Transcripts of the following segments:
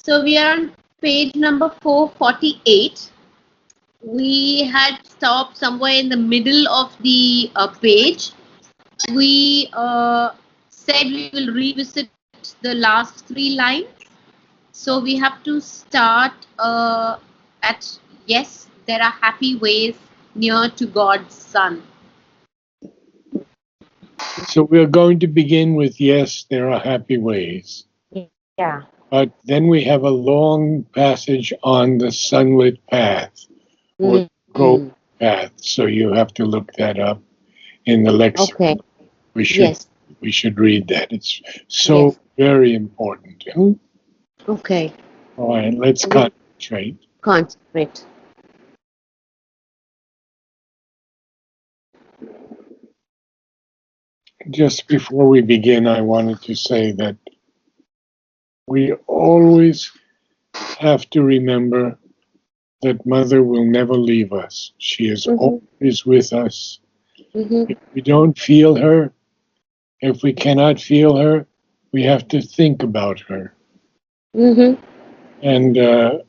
So we are on page number 448. We had stopped somewhere in the middle of the page. We said we will revisit the last three lines. So we have to start at yes, there are happy ways near to God's Son. So we're going to begin with yes, there are happy ways. Yeah. But then we have a long passage on the sunlit path or gold path. So you have to look that up in the lexicon. Okay. We should read that. It's so very important. Okay. All right, let's concentrate. Concentrate. Just before we begin, I wanted to say that we always have to remember that Mother will never leave us. She is always with us. If we don't feel her, if we cannot feel her, we have to think about her. And to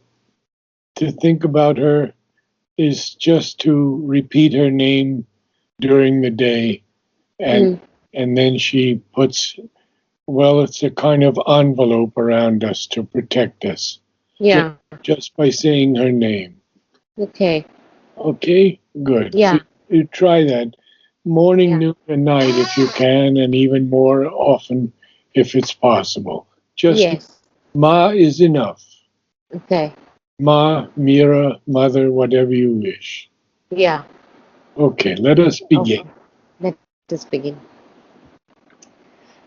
think about her is just to repeat her name during the day. And then she puts, well, it's a kind of envelope around us to protect us. Yeah. Just by saying her name. Okay. Okay, good. Yeah. So you try that morning, noon, and night if you can, and even more often if it's possible. Just Ma is enough. Okay. Ma, Mira, Mother, whatever you wish. Yeah. Okay, let us begin. Okay. Let us begin.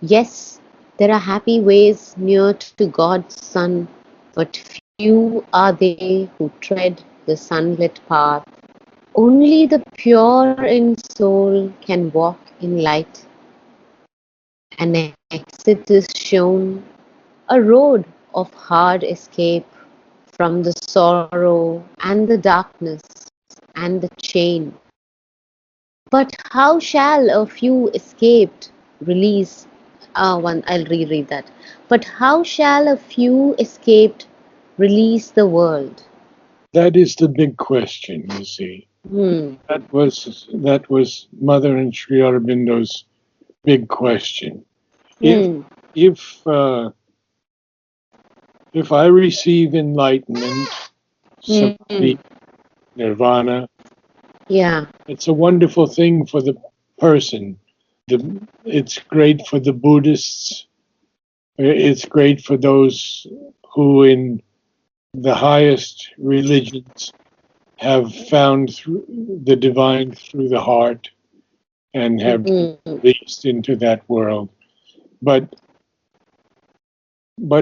Yes, there are happy ways near to God's Son, but few are they who tread the sunlit path. Only the pure in soul can walk in light. An exit is shown, a road of hard escape from the sorrow and the darkness and the chain. But how shall a few escaped release? I'll reread that. But how shall a few escaped release the world? That is the big question, you see. That was Mother and Sri Aurobindo's big question. If I receive enlightenment, samadhi, nirvana, it's a wonderful thing for the person. It's great for the Buddhists. It's great for those who in the highest religions have found the divine through the heart and have released into that world. But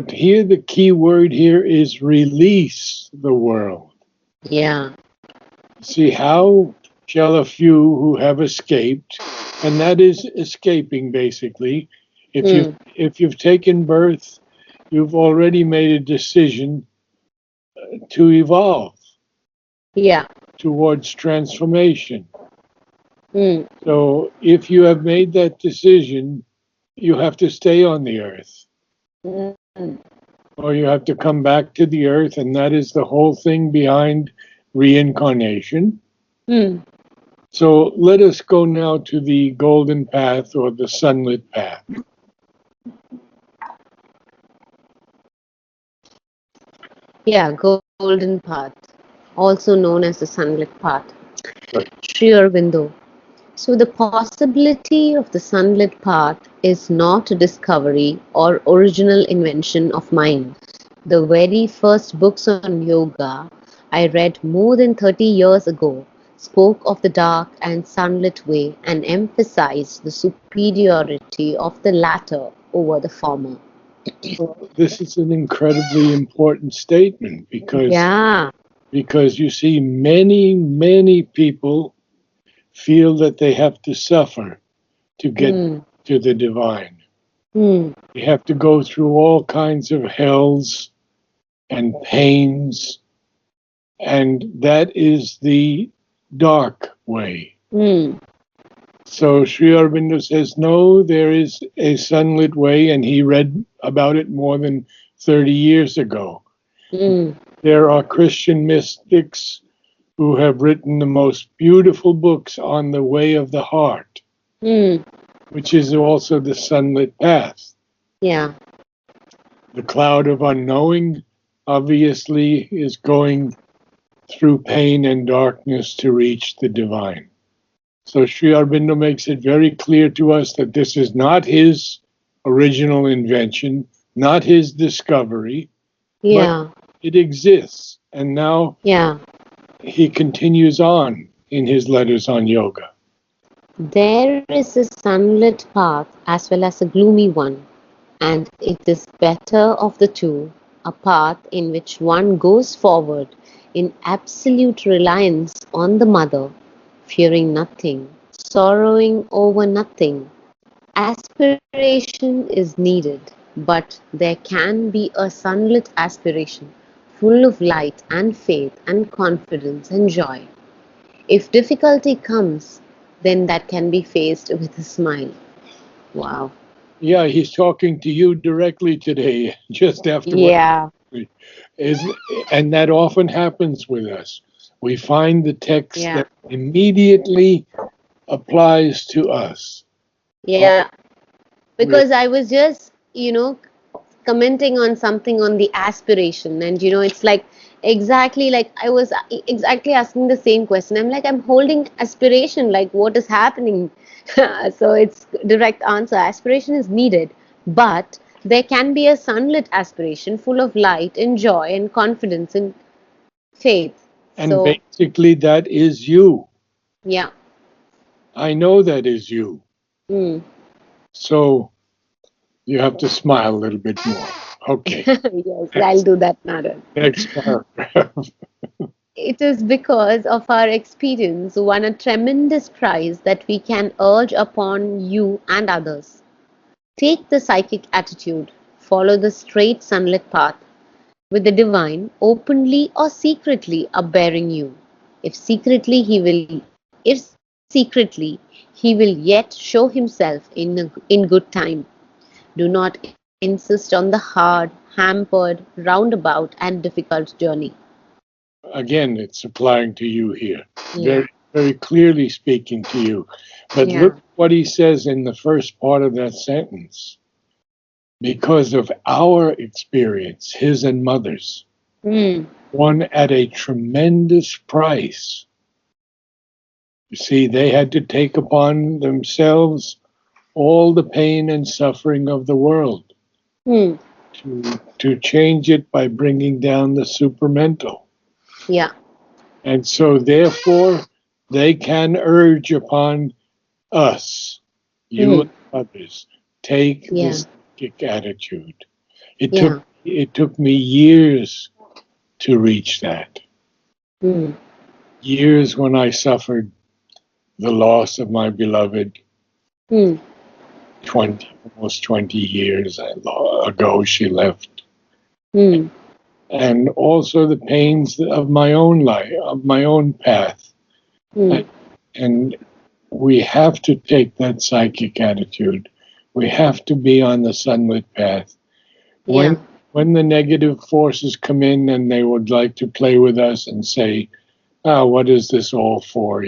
here the key word here is release the world. Yeah. See, how shall a few who have escaped, and that is escaping basically. If you've taken birth, you've already made a decision to evolve. Yeah. Towards transformation. So if you have made that decision, you have to stay on the earth. Or you have to come back to the earth, and that is the whole thing behind reincarnation. So let us go now to the golden path or the sunlit path. Yeah, golden path, also known as the sunlit path. Sri Aurobindo. So the possibility of the sunlit path is not a discovery or original invention of mine. The very first books on yoga I read more than 30 years ago spoke of the dark and sunlit way and emphasized the superiority of the latter over the former. Well, this is an incredibly important statement because you see many people feel that they have to suffer to get to the divine. They have to go through all kinds of hells and pains, and that is the dark way. So Sri Aurobindo says, no, there is a sunlit way, and he read about it more than 30 years ago. Mm. There are Christian mystics who have written the most beautiful books on the way of the heart, Mm. which is also the sunlit path. Yeah. The cloud of unknowing obviously is going through pain and darkness to reach the divine. So Sri Aurobindo makes it very clear to us that this is not his original invention, not his discovery, but Yeah. it exists. And now Yeah. he continues on in his letters on yoga. There is a sunlit path as well as a gloomy one, and it is better of the two, a path in which one goes forward in absolute reliance on the Mother, fearing nothing, sorrowing over nothing. Aspiration is needed, but there can be a sunlit aspiration, full of light and faith and confidence and joy. If difficulty comes, then that can be faced with a smile. Wow. Yeah, he's talking to you directly today, just after what. Yeah. Is, and that often happens with us. We find the text Yeah. that immediately applies to us. Oh, Yeah. really? Because I was just, commenting on something on the aspiration, and it's like exactly like I was exactly asking the same question. I'm like, I'm holding aspiration, like what is happening? So it's direct answer. Aspiration is needed, but there can be a sunlit aspiration full of light and joy and confidence and faith. And So basically, that is you. yeah. I know that is you. Mm. So you have to smile a little bit more. Okay. Yes, I'll do that, Narad. Next paragraph. It is because of our experience won a tremendous prize that we can urge upon you and others. Take the psychic attitude, follow the straight sunlit path, with the divine openly or secretly upbearing you. If secretly he will yet show himself in good time. Do not insist on the hard, hampered, roundabout, and difficult journey. Again, it's applying to you here. Yeah, Very, very clearly speaking to you. But yeah. look what he says in the first part of that sentence. Because of our experience, his and mother's, Mm. won at a tremendous price. You see, they had to take upon themselves all the pain and suffering of the world Mm. to change it by bringing down the supermental. Yeah. And so, therefore, they can urge upon us, you and Mm. others, take Yeah. this psychic attitude. It took Yeah. it took me years to reach that. Mm. Years when I suffered the loss of my beloved. Mm. Almost 20 years ago she left. Mm. And also the pains of my own life, of my own path. Mm. And we have to take that psychic attitude. We have to be on the sunlit path. Yeah. When the negative forces come in and they would like to play with us and say, "Ah, what is this all for?"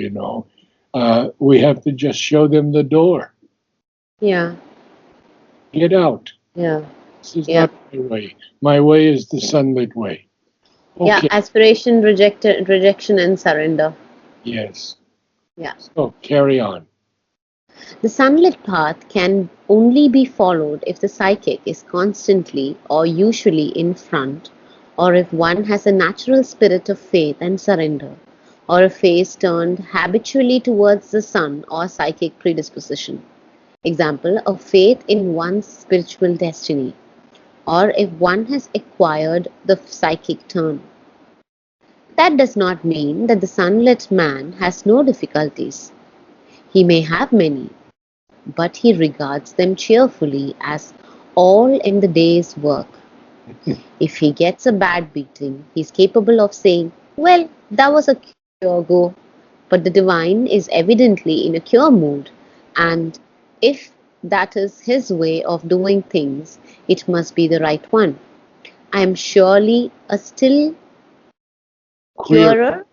We have to just show them the door. Yeah. Get out. Yeah. This is Yeah. not my way. My way is the sunlit way. Yeah. Okay. Aspiration, rejection, and surrender. Yes. Yeah. So carry on. The sunlit path can only be followed if the psychic is constantly or usually in front, or if one has a natural spirit of faith and surrender, or a face turned habitually towards the sun or psychic predisposition. Example, a faith in one's spiritual destiny, or if one has acquired the psychic turn. That does not mean that the sunlit man has no difficulties. He may have many, but he regards them cheerfully as all in the day's work. If he gets a bad beating, he is capable of saying, "Well, that was a cure go." But the divine is evidently in a cure mood, and if that is his way of doing things, it must be the right one. I am surely a still Queer, purer,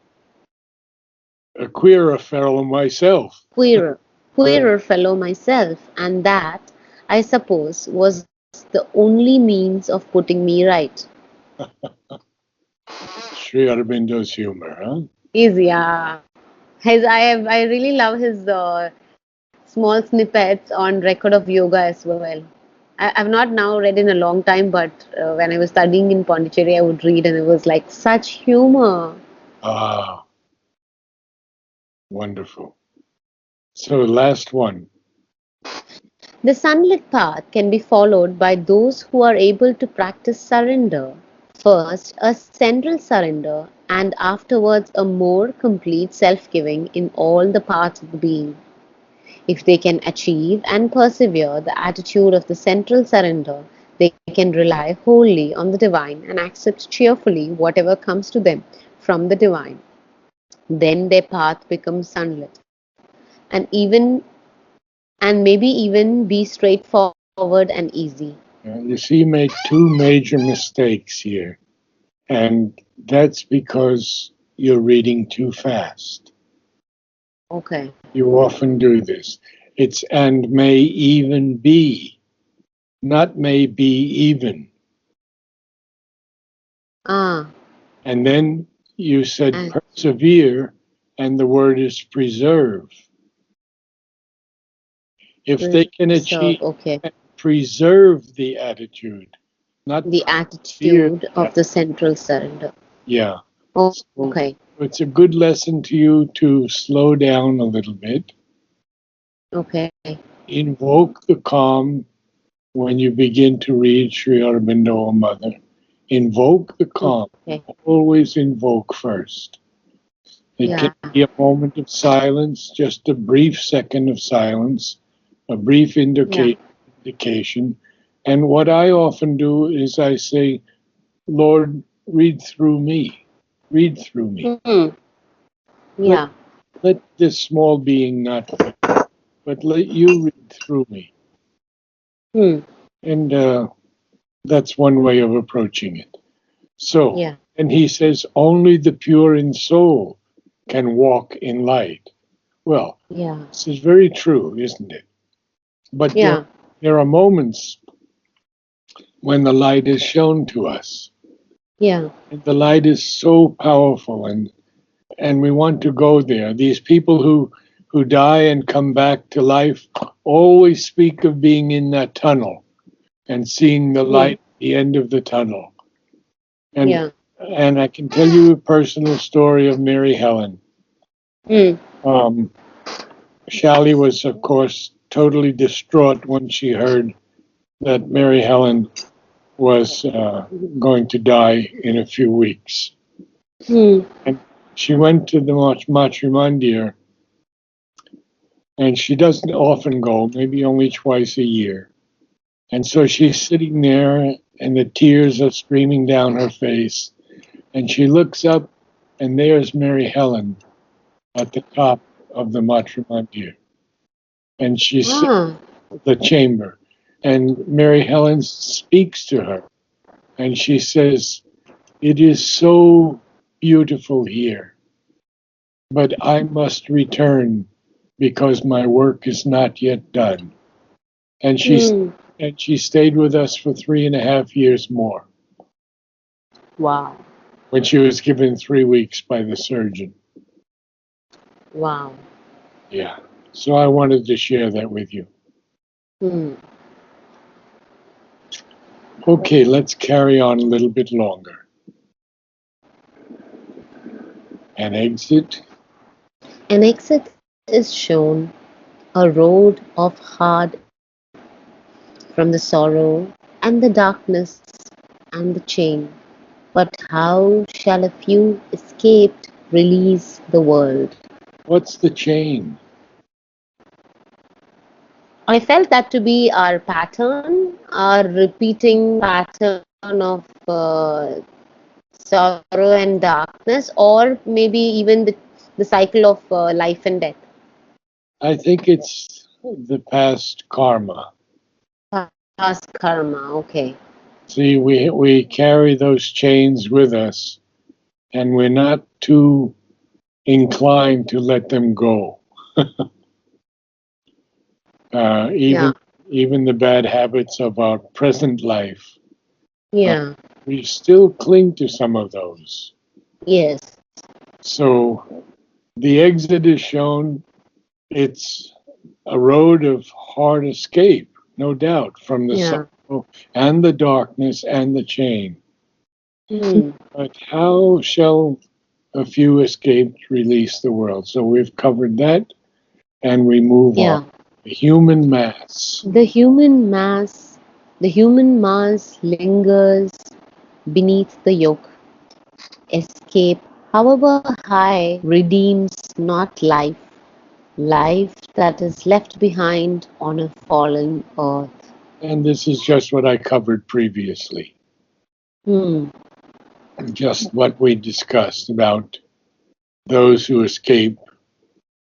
a queerer fellow myself. queerer fellow myself, and that, I suppose, was the only means of putting me right. Sri Aurobindo's humor, huh? Yeah. I really love his small snippets on record of yoga as well. I've not now read in a long time, but when I was studying in Pondicherry, I would read and it was like such humor. Ah, wonderful. So, last one. The sunlit path can be followed by those who are able to practice surrender. First, a central surrender, and afterwards, a more complete self giving in all the parts of the being. If they can achieve and persevere the attitude of the central surrender, they can rely wholly on the divine and accept cheerfully whatever comes to them from the divine. Then their path becomes sunlit and maybe even be straightforward and easy. You see, you made two major mistakes here, and that's because you're reading too fast. Okay. You often do this. It's and may even be, not may be even. Ah, And then you said and persevere, and the word is preserve. If they can preserve. achieve Okay. and preserve the attitude, not The fear attitude that. of the central surrender. Yeah. So Okay. it's a good lesson to you to slow down a little bit, Okay. invoke the calm when you begin to read Sri Aurobindo, O Mother. Invoke the calm. Okay. Always invoke first. It can Yeah. be a moment of silence, just a brief second of silence, a brief Yeah. indication. And what I often do is I say, Lord, read through me. Read through me. Hmm. Let, Yeah. let this small being not read, but let you read through me. Hmm. And that's one way of approaching it. So, Yeah. and he says, only the pure in soul can walk in light. Well, Yeah. this is very true, isn't it? But Yeah. there are moments when the light is shown to us. Yeah. And the light is so powerful, and we want to go there. These people who die and come back to life always speak of being in that tunnel and seeing the Hmm. light at the end of the tunnel. And Yeah. and I can tell you a personal story of Mary Helen. Hmm. Um, Shally was, of course, totally distraught when she heard that Mary Helen was going to die in a few weeks. Hmm. And she went to the Matrimandir, and she doesn't often go, maybe only twice a year. And so she's sitting there, and the tears are streaming down her face. And she looks up, and there's Mary Helen at the top of the Matrimandir. And she's Ah. the chamber. And Mary Helen speaks to her, and she says, "It is so beautiful here, but I must return because my work is not yet done." And Hmm. she stayed with us for 3.5 years more Wow. when she was given 3 weeks by the surgeon. Wow. Yeah. So I wanted to share that with you. Hmm. Okay, let's carry on a little bit longer. An exit. An exit is shown, a road of hard from the sorrow and the darkness and the chain. But how shall a few escaped release the world? What's the chain? I felt that to be our pattern, our repeating pattern of sorrow and darkness, or maybe even the cycle of life and death. I think it's the past karma. Past karma, okay. See, we carry those chains with us, and we're not too inclined to let them go. Yeah. Even the bad habits of our present life, Yeah. we still cling to some of those. Yes. So the exit is shown. It's a road of hard escape, no doubt, from the Yeah. sorrow and the darkness and the chain. Hmm. But how shall a few escaped release the world? So we've covered that, and we move on. Yeah. The human mass. The human mass lingers beneath the yoke. Escape, however high, redeems not life, life that is left behind on a fallen earth. And this is just what I covered previously, Hmm. just what we discussed about those who escape,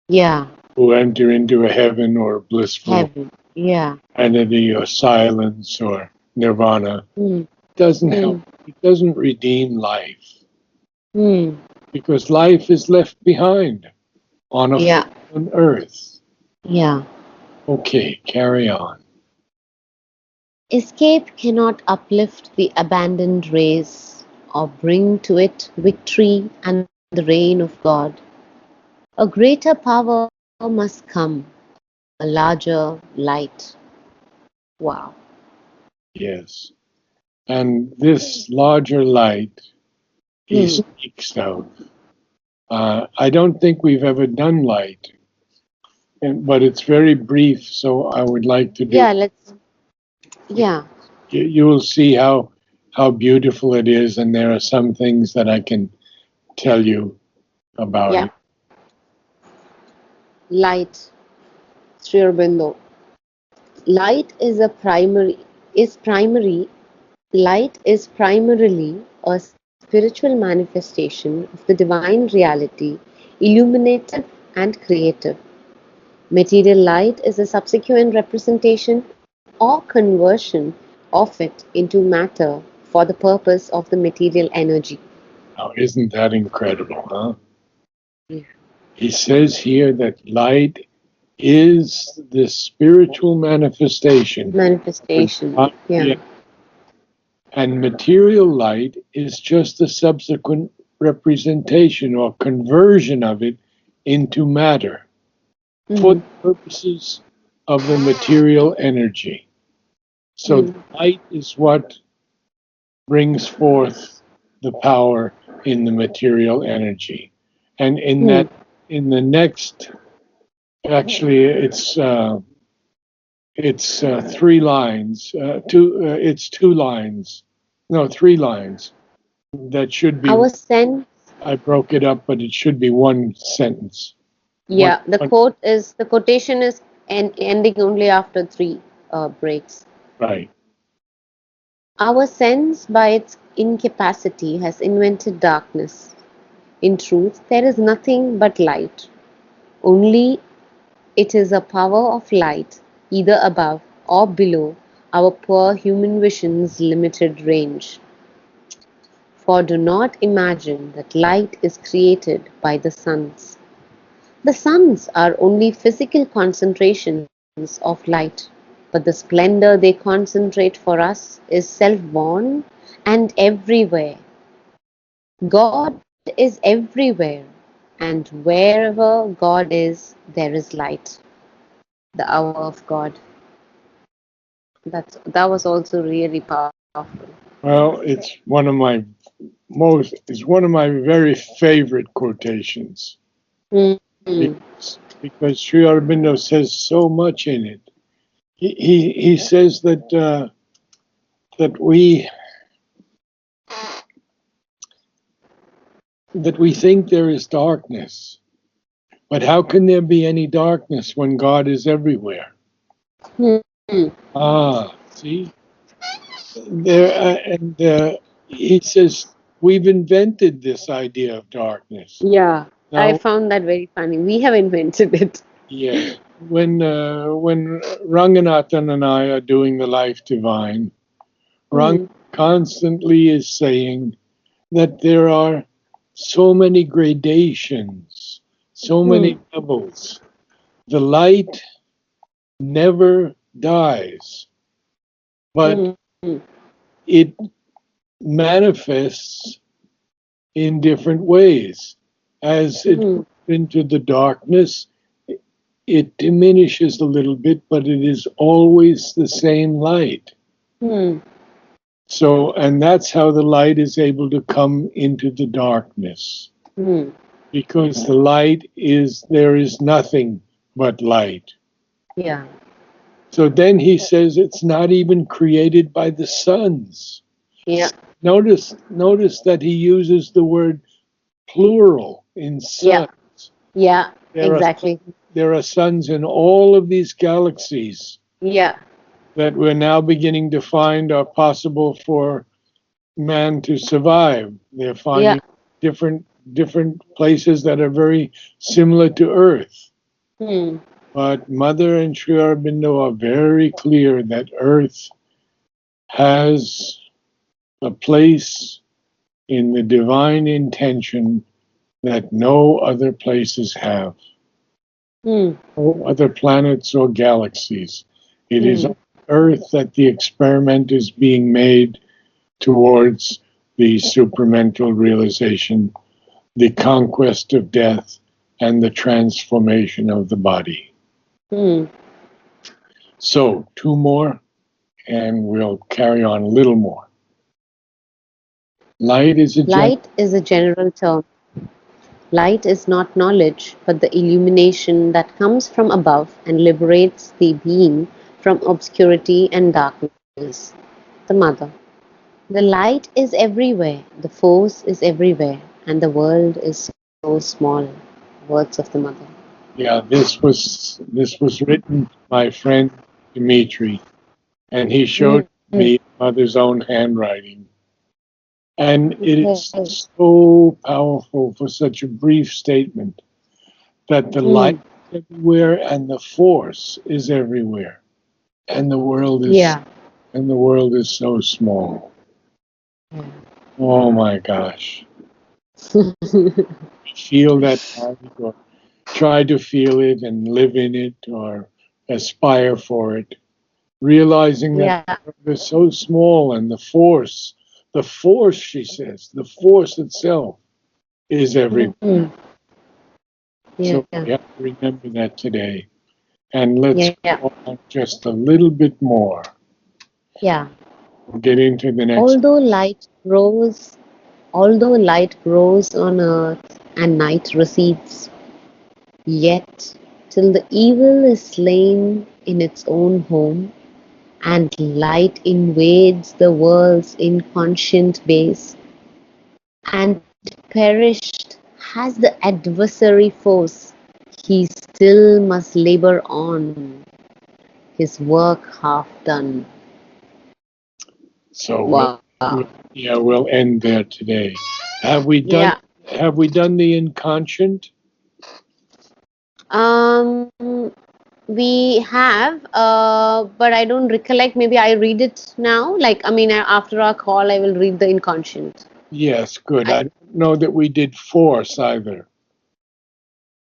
Yeah. who enter into a heaven or blissful Heaven. Yeah. entity or silence or nirvana. Hmm. Doesn't Hmm. help. It doesn't redeem life Hmm. because life is left behind on a Yeah. fallen earth. Yeah. Okay, carry on. Escape cannot uplift the abandoned race or bring to it victory and the reign of God. A greater power must come, a larger light. Wow. Yes. And this larger light he Hmm. speaks of. I don't think we've ever done light, but it's very brief, so I would like to do. Yeah, yeah, You will see how beautiful it is, and there are some things that I can tell you about yeah. it. Light, Sri Aurobindo. Light is a primary, is primary, light is primarily a spiritual manifestation of the divine reality, illuminative and creative. Material light is a subsequent representation or conversion of it into matter for the purpose of the material energy. Now, isn't that incredible, huh? Yeah. He says here that light is the spiritual manifestation of Manifestation. divine Yeah. reality, and material light is just a subsequent representation or conversion of it into matter for Mm. the purposes of the material energy. So Mm. the light is what brings forth the power in the material energy. And Mm. in the next, actually, it's three lines, it's two lines, no, three lines. That should be, Our sense, I broke it up, but it should be one sentence. yeah, One, the quotation is ending only after three breaks. right. Our sense, by its incapacity, has invented darkness. In truth, there is nothing but light. Only it is a power of light, either above or below our poor human vision's limited range. For do not imagine that light is created by the suns. The suns are only physical concentrations of light, but the splendor they concentrate for us is self-born and everywhere. God is everywhere, and wherever God is, there is light. The hour of God. That was also really powerful. Well, it's one of my very favorite quotations Mm. because Sri Aurobindo says so much in it. He says that we think there is darkness, but how can there be any darkness when God is everywhere? Mm. Ah, see there, and he says we've invented this idea of darkness. Yeah, I Now, found that very funny. We have invented it. yes, when Ranganathan and I are doing the Life Divine, Mm. constantly is saying that there are so many gradations, so many levels. The light never dies, but it manifests in different ways. As it goes into the darkness, it diminishes a little bit, but it is always the same light. So, and that's how the light is able to come into the darkness. Because the light is, there is nothing but light. Yeah. So then he says it's not even created by the suns. Yeah. Notice that he uses the word plural in suns. Yeah. There Exactly. There are suns in all of these galaxies. Yeah. That we're now beginning to find are possible for man to survive. They're finding different places that are very similar to Earth. But Mother and Sri Aurobindo are very clear that Earth has a place in the divine intention that no other places have. No other planets or galaxies. It is on Earth that the experiment is being made towards the supramental realization, the conquest of death, and the transformation of the body. So, two more, and we'll carry on a little more. Light is a general term. Light is not knowledge, but the illumination that comes from above and liberates the being from obscurity and darkness. The Mother. The light is everywhere, the force is everywhere, and the world is so small. Words of the Mother. Yeah, this was written by my friend Dimitri, and he showed me Mother's own handwriting. And it is so powerful for such a brief statement that the light is everywhere and the force is everywhere. And the world is so small. Oh my gosh. Feel that light, or try to feel it and live in it, or aspire for it. Realizing that the world is so small, and the force, she says, the force itself is everywhere. So we have to remember that today. And let's go on just a little bit more. Yeah. We'll get into the next. Although light grows on earth and night recedes, yet till the evil is slain in its own home, and light invades the world's inconscient base, and perished has the adversary force, he still must labor on, his work half done. So we'll end there today. Have we done the inconscient? We have, but I don't recollect. Maybe I read it now. After our call, I will read the inconscient. Yes, good. I don't know that we did force either.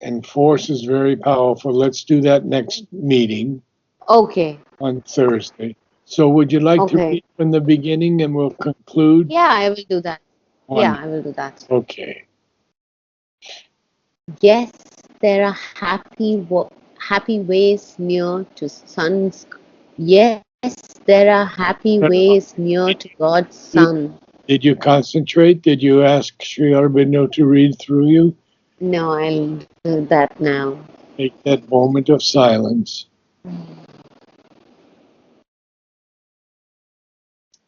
And force is very powerful. Let's do that next meeting. Okay. On Thursday. So would you like to read from the beginning and we'll conclude? Yeah, I will do that. I will do that. Okay. Yes, there are happy ways near to sun's. Yes, there are happy ways near to God's Son. Did you concentrate? Did you ask Sri Aurobindo to read through you? No, I'll do that now. Take that moment of silence.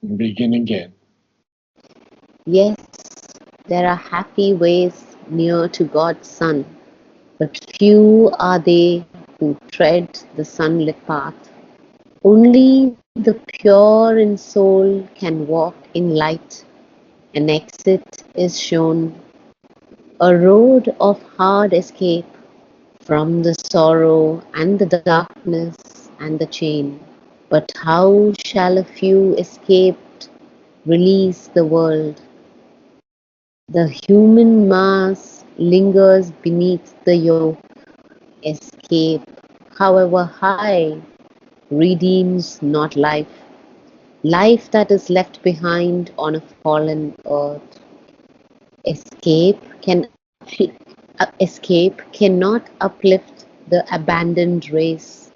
And begin again. Yes, there are happy ways near to God's Son, but few are they who tread the sunlit path. Only the pure in soul can walk in light. An exit is shown, a road of hard escape from the sorrow and the darkness and the chain. But how shall a few escaped release the world. The human mass lingers beneath the yoke. Escape, however high, redeems not life. Life that is left behind on a fallen earth. Escape cannot uplift the abandoned race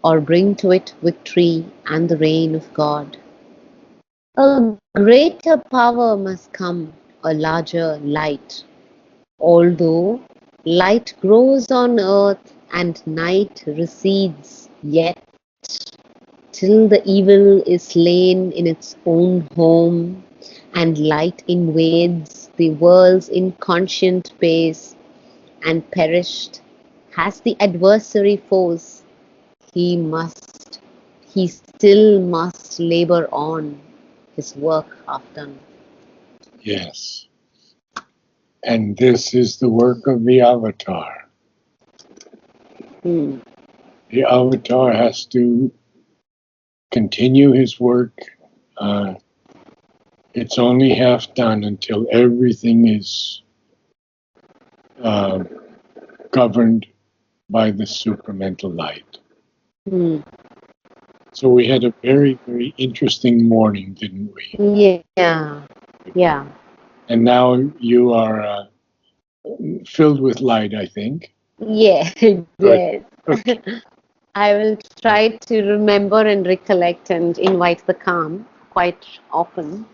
or bring to it victory and the reign of God. A greater power must come, a larger light. Although light grows on earth and night recedes, yet till the evil is slain in its own home and light invades the world's inconscient pace and perished has the adversary force, he must, he still must labor on, his work half done. Yes. And this is the work of the avatar. The avatar has to continue his work. It's only half done until everything is governed by the supramental light. So we had a very, very interesting morning, didn't we? Yeah. And now you are filled with light, I think. Yes. Okay. I will try to remember and recollect and invite the calm quite often.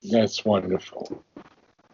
That's wonderful.